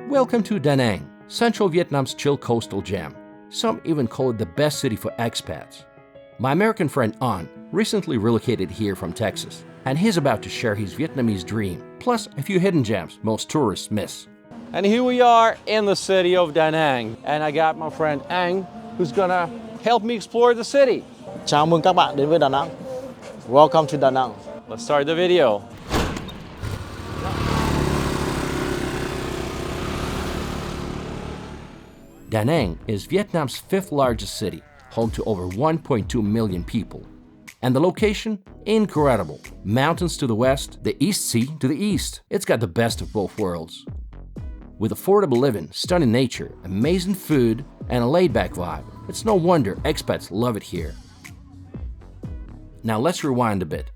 Welcome to Da Nang, central Vietnam's chill coastal gem. Some even call it the best city for expats. My American friend An recently relocated here from Texas, and he's about to share his Vietnamese dream, plus a few hidden gems most tourists miss. And here we are in the city of Da Nang, and I got my friend Ang, who's gonna help me explore the city. Chào mừng các bạn đến với Đà Nẵng. Welcome to Da Nang. Let's start the video. Da Nang is Vietnam's fifth largest city, home to over 1.2 million people. And the location? Incredible. Mountains to the west, the East Sea to the east. It's got the best of both worlds. With affordable living, stunning nature, amazing food, and a laid-back vibe, it's no wonder expats love it here. Now let's rewind a bit.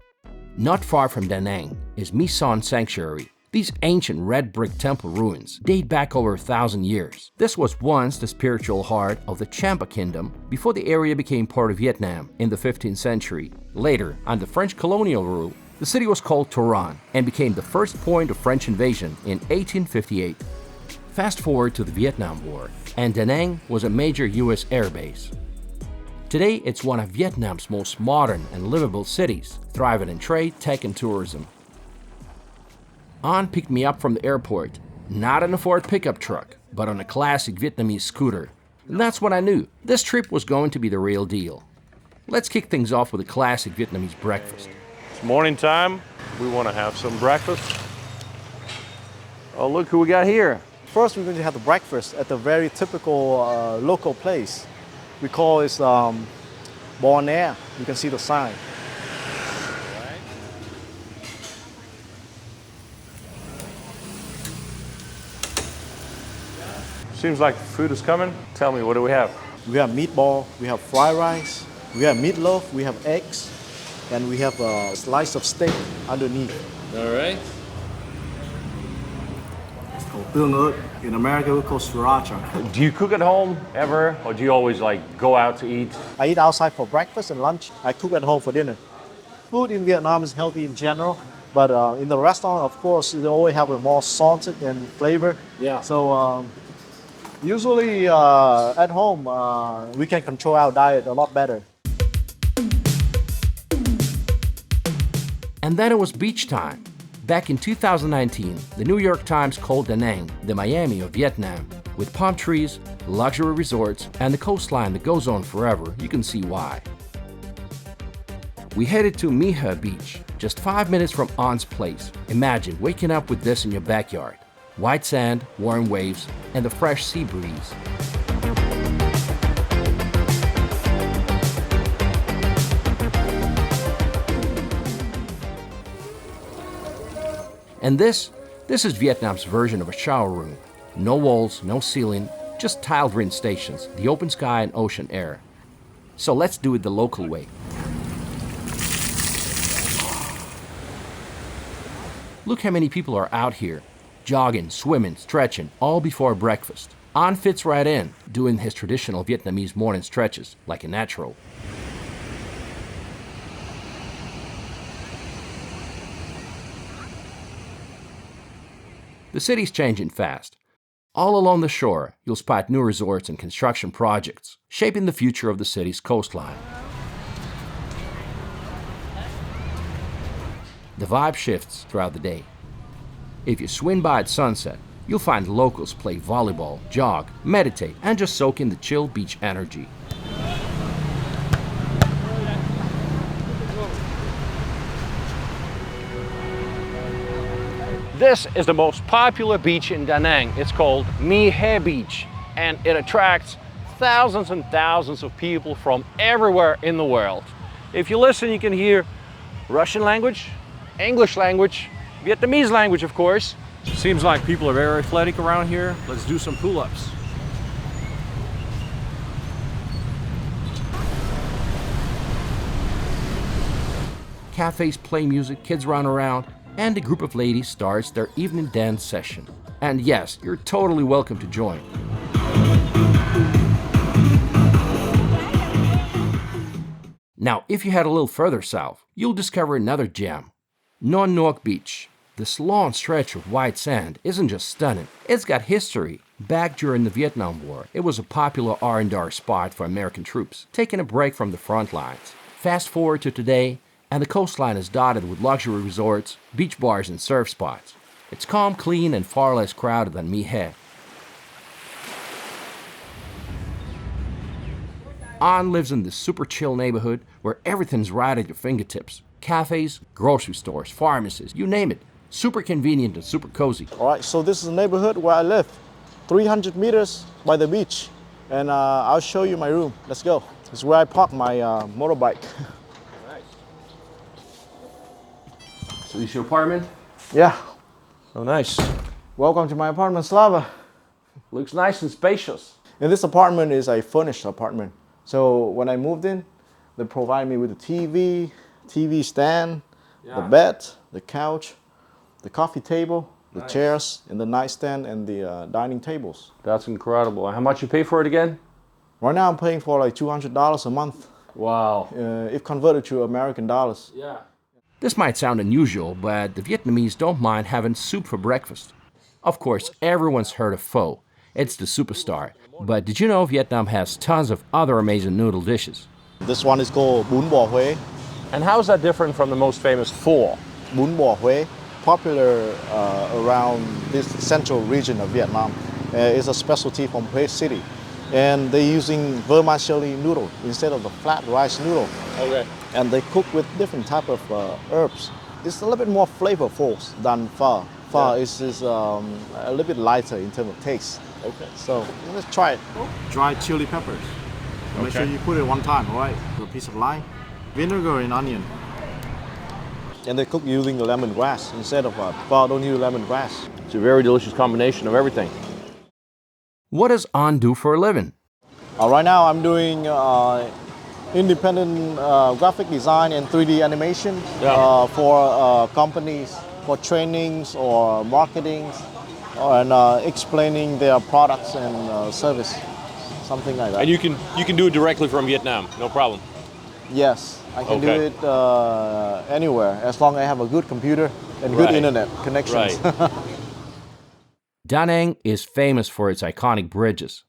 Not far from Da Nang is My Son Sanctuary. These ancient red brick temple ruins date back over 1,000 years. This was once the spiritual heart of the Champa Kingdom before the area became part of Vietnam in the 15th century. Later, under French colonial rule, the city was called Tran and became the first point of French invasion in 1858. Fast forward to the Vietnam War, and Da Nang was a major US air base. Today, it's one of Vietnam's most modern and livable cities, thriving in trade, tech, and tourism. An picked me up from the airport, not in a Ford pickup truck, but on a classic Vietnamese scooter. And that's when I knew this trip was going to be the real deal. Let's kick things off with a classic Vietnamese breakfast. It's morning time. We want to have some breakfast. Oh, look who we got here. First, we're going to have the breakfast at the very typical local place. We call it Bon Air. You can see the sign. Seems like food is coming. Tell me, what do we have? We have meatball, we have fried rice, we have meatloaf, we have eggs, and we have a slice of steak underneath. All right. It's called tương ớt. In America, we call sriracha. Do you cook at home ever, or do you always like go out to eat? I eat outside for breakfast and lunch. I cook at home for dinner. Food in Vietnam is healthy in general, but in the restaurant, of course, they always have a more salted and flavor. Yeah. So usually at home, we can control our diet a lot better. And then it was beach time. Back in 2019, the New York Times called Da Nang the Miami of Vietnam. With palm trees, luxury resorts, and the coastline that goes on forever, you can see why. We headed to Mihe Beach, just 5 minutes from An's place. Imagine waking up with this in your backyard. White sand, warm waves, and the fresh sea breeze. And this is Vietnam's version of a shower room. No walls, no ceiling, just tiled rinse stations, the open sky and ocean air. So let's do it the local way. Look how many people are out here. Jogging, swimming, stretching, all before breakfast. An fits right in, doing his traditional Vietnamese morning stretches like a natural. The city's changing fast. All along the shore, you'll spot new resorts and construction projects, shaping the future of the city's coastline. The vibe shifts throughout the day. If you swing by at sunset, you'll find locals play volleyball, jog, meditate, and just soak in the chill beach energy. This is the most popular beach in Da Nang. It's called Mihe Beach, and it attracts thousands and thousands of people from everywhere in the world. If you listen, you can hear Russian language, English language, Vietnamese language, of course. Seems like people are very athletic around here. Let's do some pull-ups. Cafes play music, kids run around, and a group of ladies starts their evening dance session. And yes, you're totally welcome to join. Now, if you head a little further south, you'll discover another gem, Non Ngoc Beach. This long stretch of white sand isn't just stunning, it's got history. Back during the Vietnam War, it was a popular R&R spot for American troops, taking a break from the front lines. Fast forward to today, and the coastline is dotted with luxury resorts, beach bars, and surf spots. It's calm, clean, and far less crowded than Mihe. An lives in this super chill neighborhood where everything's right at your fingertips. Cafes, grocery stores, pharmacies, you name it. Super convenient and super cozy. All right, so this is the neighborhood where I live. 300 meters by the beach. And I'll show you my room. Let's go. This is where I park my motorbike. So this is your apartment? Yeah. Oh, nice. Welcome to my apartment, Slava. Looks nice and spacious. And this apartment is a furnished apartment. So when I moved in, they provided me with a TV stand, the bed, the couch, the coffee table, the chairs, and the nightstand, and the dining tables. That's incredible. And how much you pay for it again? Right now I'm paying for like $200 a month. Wow. If converted to American dollars. Yeah. This might sound unusual, but the Vietnamese don't mind having soup for breakfast. Of course, everyone's heard of pho. It's the superstar. But did you know Vietnam has tons of other amazing noodle dishes? This one is called bún bò Huế. And how is that different from the most famous pho? Bún bò Huế, popular around this central region of Vietnam. It's a specialty from Huế City. And they're using vermicelli noodle instead of the flat rice noodle. Okay. And they cook with different type of herbs. It's a little bit more flavorful than pho. Pho is a little bit lighter in terms of taste. Okay. So let's try it. Dried chili peppers. Make sure you put it one time, all right? A piece of lime, vinegar, and onion. And they cook using the lemongrass instead of pho. Don't use lemongrass. It's a very delicious combination of everything. What does An do for a living? Right now I'm doing independent graphic design and 3D animation for companies, for trainings or marketing, and explaining their products and service, something like that. And you can do it directly from Vietnam, no problem. Yes, I can do it anywhere as long as I have a good computer and good internet connections. Right. Da Nang is famous for its iconic bridges.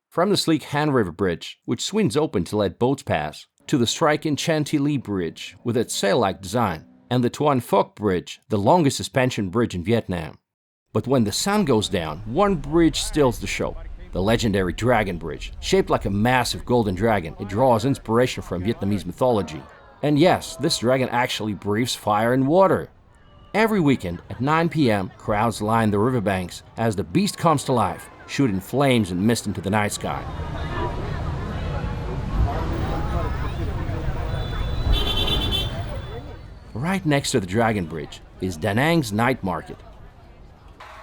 From the sleek Han River Bridge, which swings open to let boats pass, to the striking Chantilly Bridge with its sail-like design, and the Tuan Phuoc Bridge, the longest suspension bridge in Vietnam. But when the sun goes down, one bridge steals the show. The legendary Dragon Bridge. Shaped like a massive golden dragon, it draws inspiration from Vietnamese mythology. And yes, this dragon actually breathes fire and water. Every weekend at 9 p.m., crowds line the riverbanks as the beast comes to life, shooting flames and mist into the night sky. Right next to the Dragon Bridge is Da Nang's night market.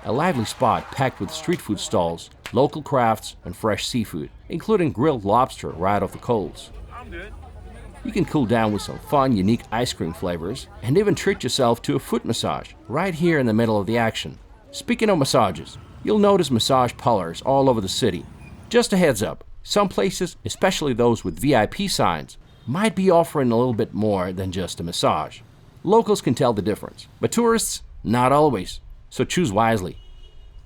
A lively spot packed with street food stalls, local crafts, and fresh seafood, including grilled lobster right off the coals. You can cool down with some fun, unique ice cream flavors, and even treat yourself to a foot massage right here in the middle of the action. Speaking of massages, you'll notice massage parlors all over the city. Just a heads up, some places, especially those with VIP signs, might be offering a little bit more than just a massage. Locals can tell the difference, but tourists, not always. So choose wisely.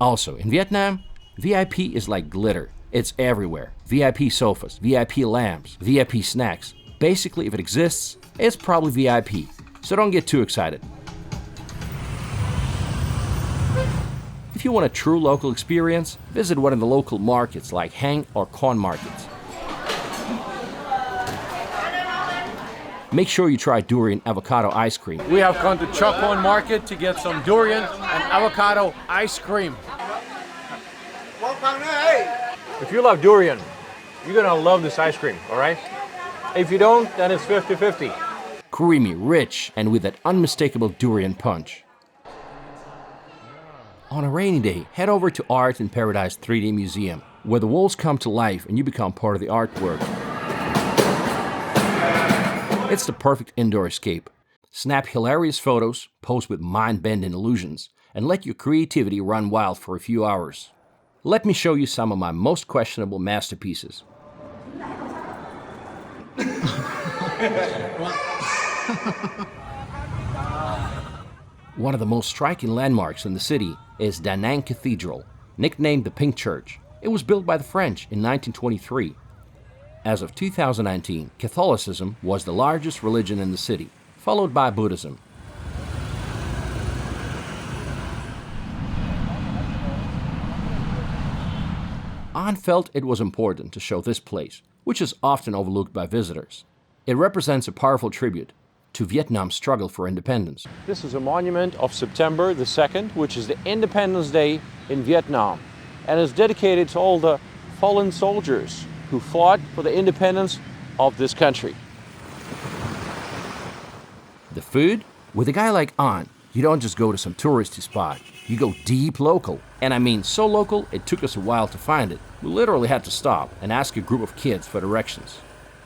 Also, in Vietnam, VIP is like glitter. It's everywhere. VIP sofas, VIP lamps, VIP snacks. Basically, if it exists, it's probably VIP. So don't get too excited. If you want a true local experience, visit one of the local markets like Hang or Corn markets. Make sure you try Durian avocado ice cream. We have come to Chocorn Market to get some durian and avocado ice cream. If you love durian, you're gonna love this ice cream, all right? If you don't, then it's 50-50. Creamy, rich, and with that unmistakable durian punch. On a rainy day, head over to Art in Paradise 3D Museum, where the walls come to life and you become part of the artwork. It's the perfect indoor escape. Snap hilarious photos, pose with mind-bending illusions, and let your creativity run wild for a few hours. Let me show you some of my most questionable masterpieces. One of the most striking landmarks in the city is Daang Cathedral, nicknamed the Pink Church. It was built by the French in 1923. As of 2019, Catholicism was the largest religion in the city, followed by Buddhism. An felt it was important to show this place, which is often overlooked by visitors. It represents a powerful tribute to Vietnam's struggle for independence. This is a monument of September the 2nd, which is the Independence Day in Vietnam, and is dedicated to all the fallen soldiers who fought for the independence of this country. The food? With a guy like An, you don't just go to some touristy spot. You go deep local. And I mean so local, it took us a while to find it. We literally had to stop and ask a group of kids for directions.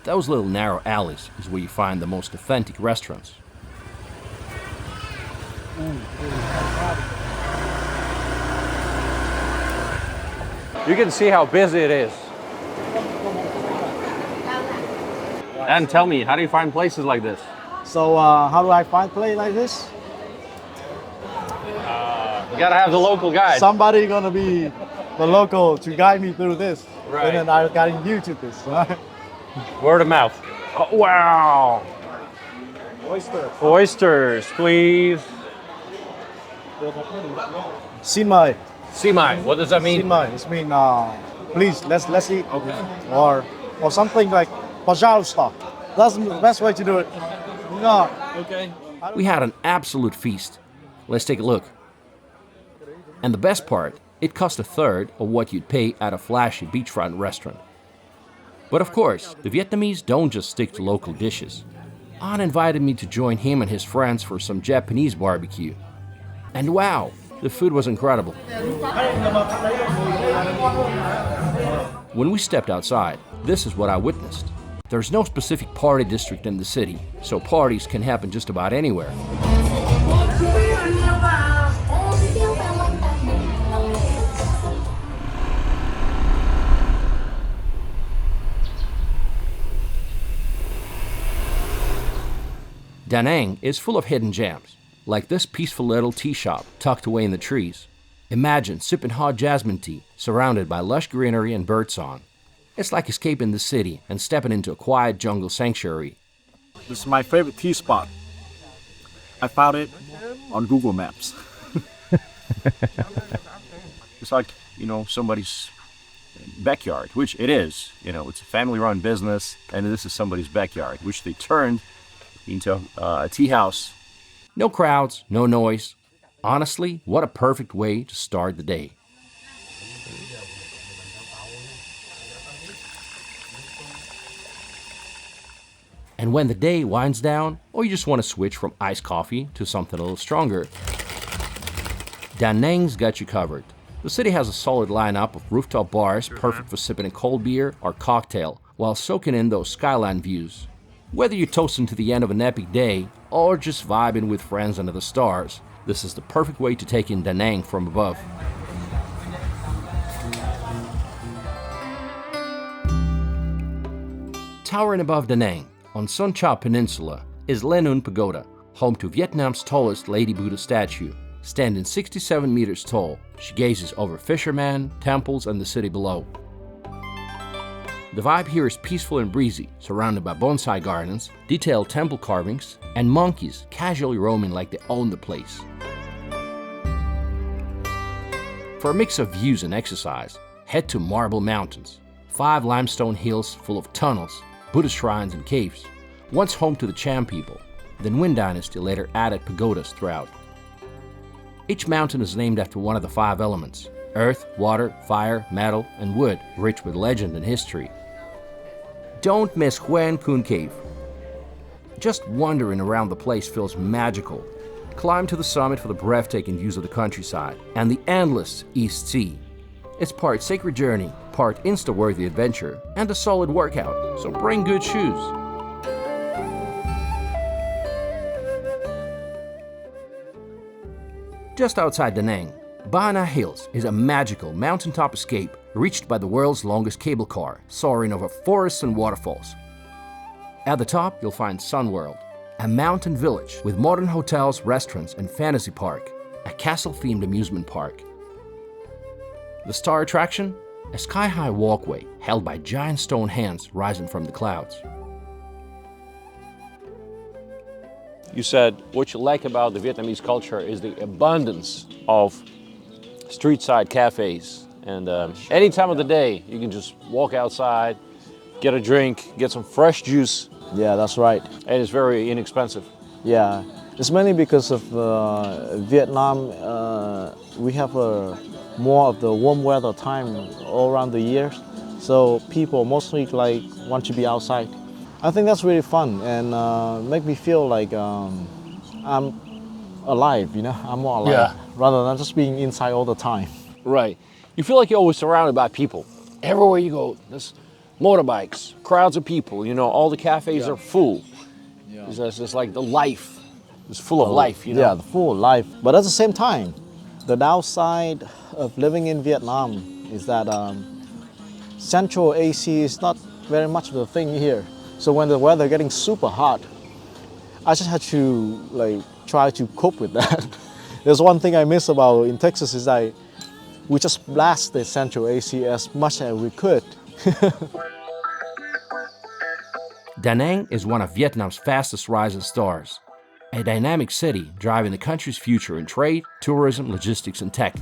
Those little narrow alleys is where you find the most authentic restaurants. You can see how busy it is. And tell me, how do you find places like this? So how do I find place like this? You gotta have the local guide. Somebody gonna be the local to guide me through this. Right. And then I got in YouTube this. Right? Word of mouth. Oh, wow. Oyster. Oysters, please. Simai. Simai, what does that mean? Simai. It means please let's eat. Okay. Or something like pajausta. That's the best way to do it. No. Okay. We had an absolute feast. Let's take a look. And the best part, it cost a third of what you'd pay at a flashy beachfront restaurant. But of course, the Vietnamese don't just stick to local dishes. An invited me to join him and his friends for some Japanese barbecue. And wow, the food was incredible. When we stepped outside, this is what I witnessed. There's no specific party district in the city, so parties can happen just about anywhere. Da Nang is full of hidden gems, like this peaceful little tea shop tucked away in the trees. Imagine sipping hot jasmine tea surrounded by lush greenery and birdsong. It's like escaping the city and stepping into a quiet jungle sanctuary. This is my favorite tea spot. I found it on Google Maps. It's like, somebody's backyard, which it is. It's a family-run business, and this is somebody's backyard, which they turned into a tea house. No crowds, no noise. Honestly, what a perfect way to start the day. And when the day winds down, or you just want to switch from iced coffee to something a little stronger, Da Nang's got you covered. The city has a solid lineup of rooftop bars perfect for sipping a cold beer or cocktail while soaking in those skyline views. Whether you're toasting to the end of an epic day or just vibing with friends under the stars, this is the perfect way to take in Da Nang from above. Towering above Da Nang, on Son Cha Peninsula, is Le Nun Pagoda, home to Vietnam's tallest Lady Buddha statue. Standing 67 meters tall, she gazes over fishermen, temples, and the city below. The vibe here is peaceful and breezy, surrounded by bonsai gardens, detailed temple carvings, and monkeys casually roaming like they own the place. For a mix of views and exercise, head to Marble Mountains, 5 limestone hills full of tunnels, Buddhist shrines and caves, once home to the Chan people. The Nguyen dynasty later added pagodas throughout. Each mountain is named after one of the 5 elements: earth, water, fire, metal, and wood, rich with legend and history. Don't miss Huen Kun Cave. Just wandering around the place feels magical. Climb to the summit for the breathtaking views of the countryside and the endless East Sea. It's part sacred journey, part Insta-worthy adventure, and a solid workout, so bring good shoes. Just outside Da Nang, Ba Na Hills is a magical mountaintop escape reached by the world's longest cable car, soaring over forests and waterfalls. At the top, you'll find Sun World, a mountain village with modern hotels, restaurants, and fantasy park, a castle-themed amusement park. The star attraction? A sky-high walkway held by giant stone hands rising from the clouds. You said what you like about the Vietnamese culture is the abundance of street-side cafes. And any time of the day, you can just walk outside, get a drink, get some fresh juice. Yeah, that's right. And it's very inexpensive. Yeah, it's mainly because of Vietnam. We have more of the warm weather time all around the year, so people mostly want to be outside. I think that's really fun and make me feel like I'm alive. You know, I'm more alive rather than just being inside all the time. Right. You feel like you're always surrounded by people. Everywhere you go, there's motorbikes, crowds of people. You know, all the cafes are full. Yeah. It's like the life. It's full of life. You know. Yeah, the full life. But at the same time, the downside of living in Vietnam is that central AC is not very much of a thing here. So when the weather getting super hot, I just had to try to cope with that. There's one thing I miss about in Texas is that we just blast the central AC as much as we could. Da Nang is one of Vietnam's fastest rising stars, a dynamic city driving the country's future in trade, tourism, logistics, and tech.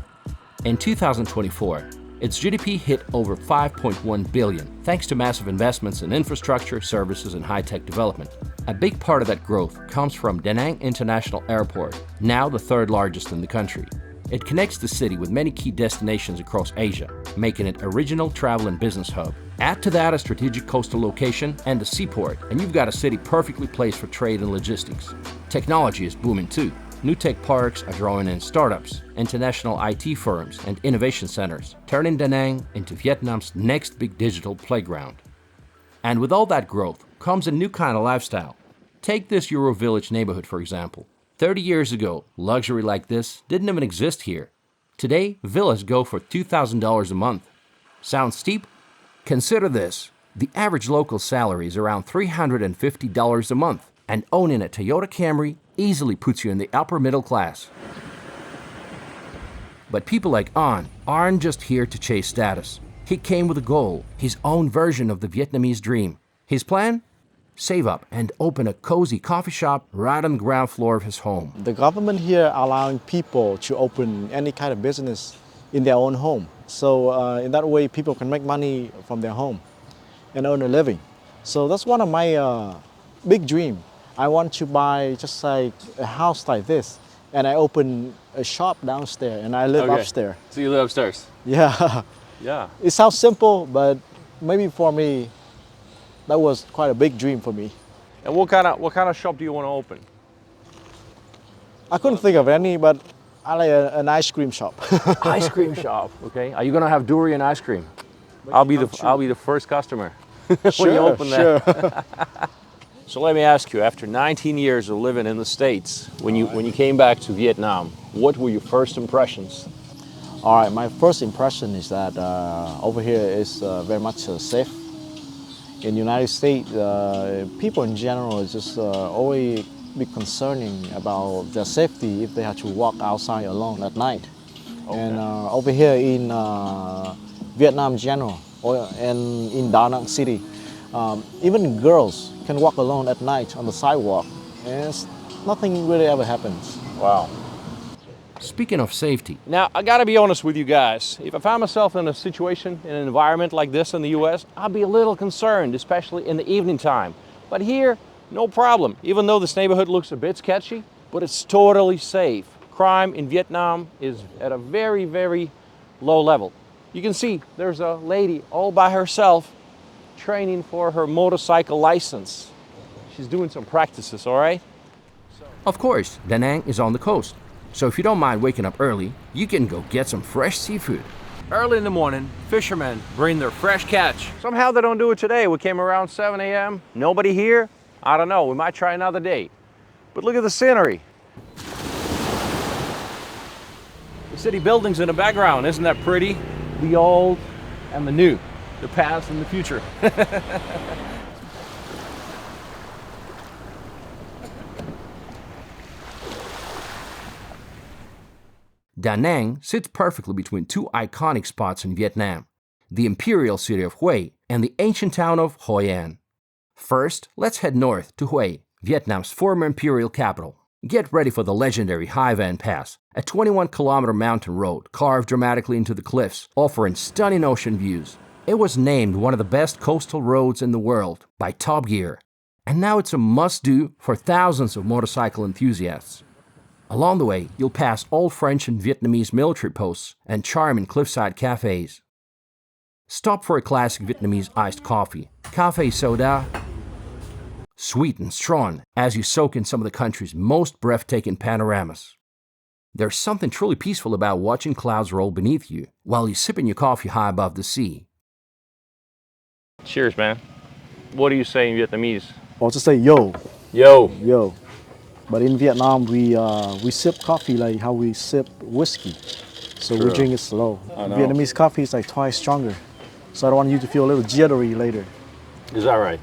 In 2024, its GDP hit over 5.1 billion, thanks to massive investments in infrastructure, services, and high-tech development. A big part of that growth comes from Da Nang International Airport, now the third largest in the country. It connects the city with many key destinations across Asia, making it a regional travel and business hub. Add to that a strategic coastal location and a seaport, and you've got a city perfectly placed for trade and logistics. Technology is booming too. New tech parks are drawing in startups, international IT firms, and innovation centers, turning Da Nang into Vietnam's next big digital playground. And with all that growth comes a new kind of lifestyle. Take this Euro Village neighborhood, for example. 30 years ago, luxury like this didn't even exist here. Today, villas go for $2,000 a month. Sounds steep? Consider this. The average local salary is around $350 a month, and owning a Toyota Camry easily puts you in the upper middle class. But people like An aren't just here to chase status. He came with a goal, his own version of the Vietnamese dream. His plan? Save up and open a cozy coffee shop right on the ground floor of his home. The government here allowing people to open any kind of business in their own home. So in that way, people can make money from their home and earn a living. So that's one of my big dreams. I want to buy just like a house like this, and I open a shop downstairs, and I live upstairs. So you live upstairs? Yeah. Yeah. It sounds simple, but maybe for me, that was quite a big dream for me. And what kind of shop do you want to open? I couldn't think of any, but I like an ice cream shop. Ice cream shop. Okay. Are you gonna have Durian ice cream? I'll be the first customer when you open that. Sure. So let me ask you, after 19 years of living in the States, when you came back to Vietnam, what were your first impressions? All right, my first impression is that over here is very much safe. In the United States, people in general just always be concerning about their safety if they have to walk outside alone at night. Okay. And over here in Vietnam in general, and in Da Nang City, even girls can walk alone at night on the sidewalk, and nothing really ever happens. Wow. Speaking of safety. Now, I gotta be honest with you guys. If I found myself in a situation, in an environment like this in the US, I'd be a little concerned, especially in the evening time. But here, no problem. Even though this neighborhood looks a bit sketchy, but it's totally safe. Crime in Vietnam is at a very, very low level. You can see there's a lady all by herself training for her motorcycle license. She's doing some practices, all right? Of course, Da Nang is on the coast. So if you don't mind waking up early, you can go get some fresh seafood. Early in the morning, fishermen bring their fresh catch. Somehow they don't do it today. We came around 7 a.m. Nobody here? I don't know. We might try another day. But look at the scenery. The city buildings in the background. Isn't that pretty? The old and the new. The past and the future. Da Nang sits perfectly between two iconic spots in Vietnam, the imperial city of Hue and the ancient town of Hoi An. First, let's head north to Hue, Vietnam's former imperial capital. Get ready for the legendary Hoi An Pass, a 21-kilometer mountain road carved dramatically into the cliffs, offering stunning ocean views. It was named one of the best coastal roads in the world by Top Gear, and now it's a must-do for thousands of motorcycle enthusiasts. Along the way, you'll pass old French and Vietnamese military posts and charming cliffside cafes. Stop for a classic Vietnamese iced coffee, Cafe Soda, sweet and strong as you soak in some of the country's most breathtaking panoramas. There's something truly peaceful about watching clouds roll beneath you while you're sipping your coffee high above the sea. Cheers, man. What do you say in Vietnamese? I'll just say yo, Yo. yo. But in Vietnam, we sip coffee like how we sip whiskey. So we drink it slow. Vietnamese coffee is like twice stronger. So I don't want you to feel a little jittery later. Is that right?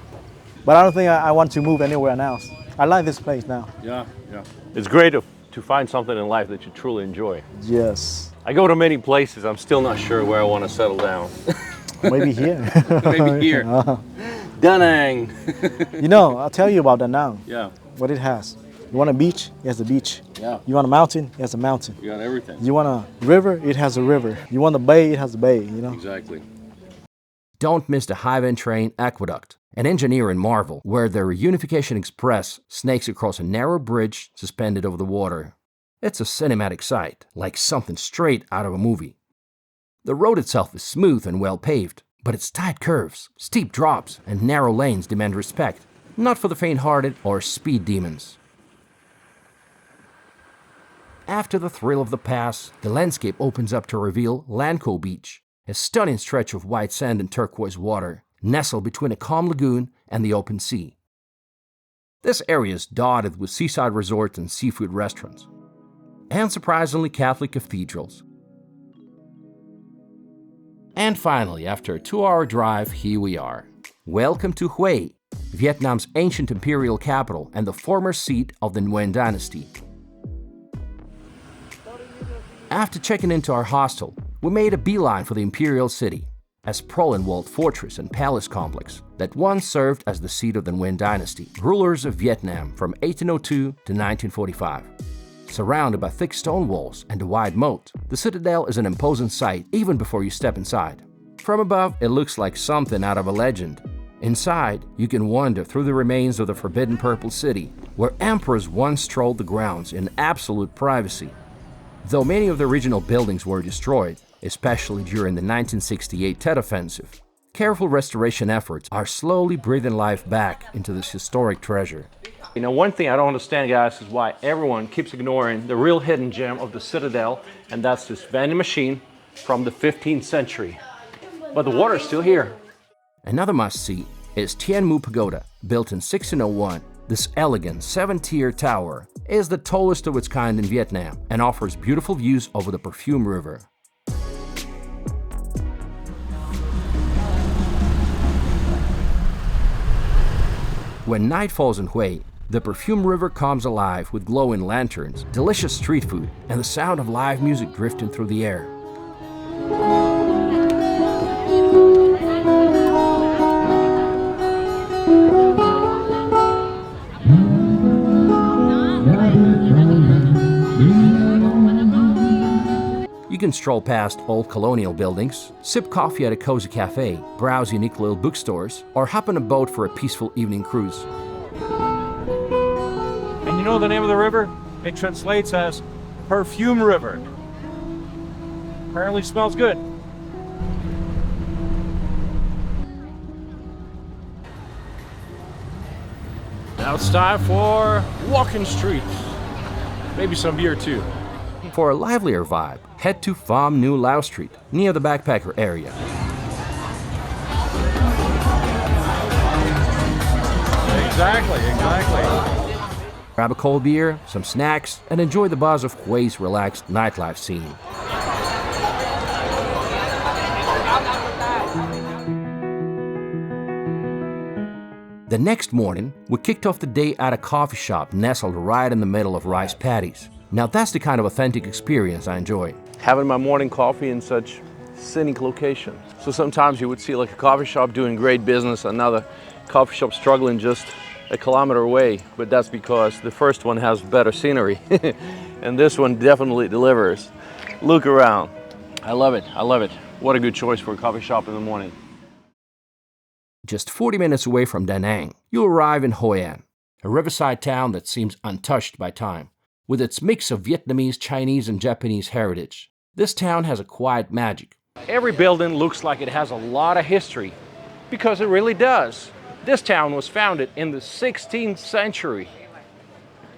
But I don't think I want to move anywhere else. I like this place now. Yeah. It's great to find something in life that you truly enjoy. Yes. I go to many places. I'm still not sure where I want to settle down. Maybe here. Maybe here. Da Nang. You know, I'll tell you about Da Nang. Yeah. What it has. You want a beach? It has a beach. Yeah. You want a mountain? It has a mountain. You got everything. You want a river? It has a river. You want a bay? It has a bay, you know? Exactly. Don't miss the Hoi An train aqueduct, an engineering marvel where the Reunification Express snakes across a narrow bridge suspended over the water. It's a cinematic sight, like something straight out of a movie. The road itself is smooth and well paved, but its tight curves, steep drops, and narrow lanes demand respect, not for the faint-hearted or speed demons. After the thrill of the pass, the landscape opens up to reveal Lanco Beach, a stunning stretch of white sand and turquoise water, nestled between a calm lagoon and the open sea. This area is dotted with seaside resorts and seafood restaurants, and surprisingly Catholic cathedrals. And finally, after a 2-hour drive, here we are. Welcome to Hue, Vietnam's ancient imperial capital and the former seat of the Nguyen dynasty. After checking into our hostel, we made a beeline for the imperial city, a sprawling walled fortress and palace complex that once served as the seat of the Nguyen dynasty, rulers of Vietnam from 1802 to 1945. Surrounded by thick stone walls and a wide moat, the citadel is an imposing sight even before you step inside. From above, it looks like something out of a legend. Inside, you can wander through the remains of the Forbidden Purple City, where emperors once strolled the grounds in absolute privacy. Though many of the original buildings were destroyed, especially during the 1968 Tet Offensive, careful restoration efforts are slowly breathing life back into this historic treasure. You know, one thing I don't understand, guys, is why everyone keeps ignoring the real hidden gem of the Citadel, and that's this vending machine from the 15th century. But the water is still here. Another must-see is Tien Mu Pagoda, built in 1601. This elegant 7-tier tower is the tallest of its kind in Vietnam and offers beautiful views over the Perfume River. When night falls in Hue, the Perfume River comes alive with glowing lanterns, delicious street food, and the sound of live music drifting through the air. You can stroll past old colonial buildings, sip coffee at a cozy cafe, browse unique little bookstores, or hop on a boat for a peaceful evening cruise. And you know the name of the river? It translates as Perfume River. Apparently smells good. Now it's time for walking streets. Maybe some beer too. For a livelier vibe, head to Pham New Lao Street, near the backpacker area. Exactly. Grab a cold beer, some snacks, and enjoy the buzz of Hue's relaxed nightlife scene. The next morning, we kicked off the day at a coffee shop nestled right in the middle of rice paddies. Now that's the kind of authentic experience I enjoy. Having my morning coffee in such scenic location. So sometimes you would see like a coffee shop doing great business, another coffee shop struggling just a kilometer away, but that's because the first one has better scenery and this one definitely delivers. Look around. I love it. I love it. What a good choice for a coffee shop in the morning. Just 40 minutes away from Da Nang, you'll arrive in Hoi An, a riverside town that seems untouched by time. With its mix of Vietnamese, Chinese, and Japanese heritage, this town has a quiet magic. Every building looks like it has a lot of history, because it really does. This town was founded in the 16th century.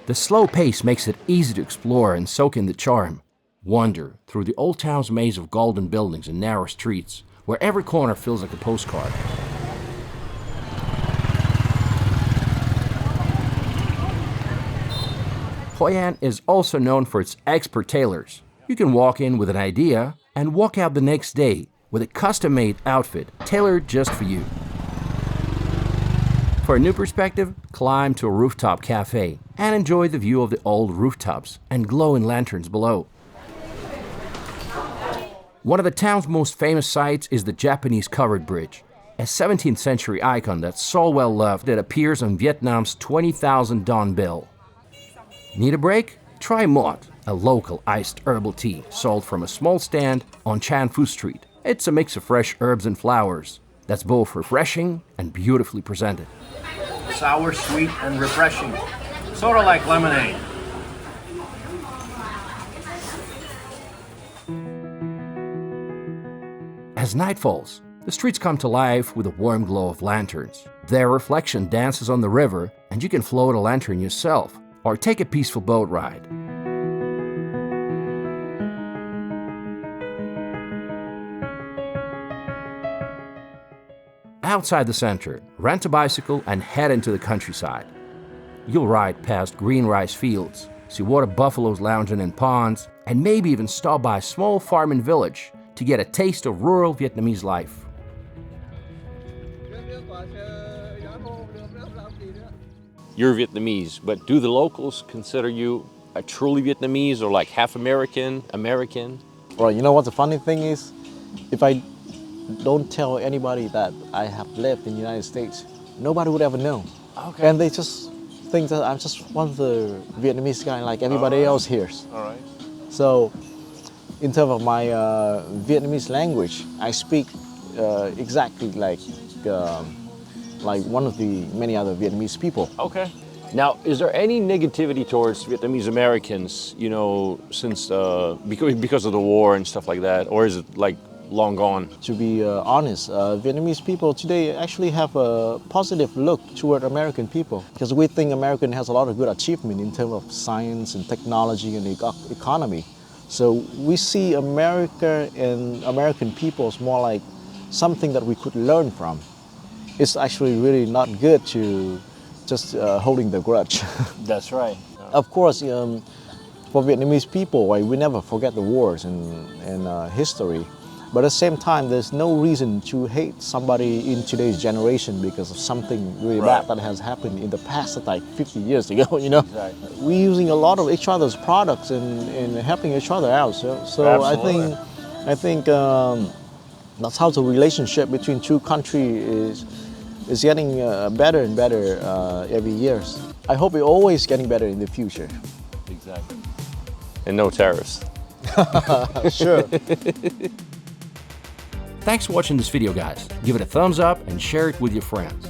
The slow pace makes it easy to explore and soak in the charm. Wander through the old town's maze of golden buildings and narrow streets, where every corner feels like a postcard. Hoi An is also known for its expert tailors. You can walk in with an idea and walk out the next day with a custom-made outfit tailored just for you. For a new perspective, climb to a rooftop cafe and enjoy the view of the old rooftops and glowing lanterns below. One of the town's most famous sights is the Japanese covered bridge, a 17th century icon that's so well loved that appears on Vietnam's 20,000 Don bill. Need a break? Try Mot, a local iced herbal tea sold from a small stand on Chan Phu Street. It's a mix of fresh herbs and flowers that's both refreshing and beautifully presented. Sour, sweet, and refreshing. Sort of like lemonade. As night falls, the streets come to life with a warm glow of lanterns. Their reflection dances on the river, and you can float a lantern yourself or take a peaceful boat ride. Outside the center, rent a bicycle and head into the countryside. You'll ride past green rice fields, see water buffaloes lounging in ponds, and maybe even stop by a small farming village to get a taste of rural Vietnamese life. You're Vietnamese, but do the locals consider you a truly Vietnamese or like half American, American? Well, you know what the funny thing is? If I don't tell anybody that I have lived in the United States, nobody would ever know. Okay. And they just think that I'm just one of the Vietnamese guy like everybody else here. All right. So, in terms of my Vietnamese language, I speak exactly like one of the many other Vietnamese people. Okay. Now, is there any negativity towards Vietnamese Americans, you know, since because of the war and stuff like that, or is it like long gone? To be honest, Vietnamese people today actually have a positive look toward American people because we think American has a lot of good achievement in terms of science and technology and economy. So we see America and American people as more like something that we could learn from. It's actually really not good to just holding the grudge. That's right. Of course, for Vietnamese people, we never forget the wars and history. But at the same time, there's no reason to hate somebody in today's generation because of something really bad that has happened in the past, like 50 years ago, you know? Exactly. We're using a lot of each other's products and helping each other out. So I think that's how the relationship between two countries is getting better and better every year. I hope it's always getting better in the future. Exactly. And no terrorists. Sure. Thanks for watching this video, guys. Give it a thumbs up and share it with your friends.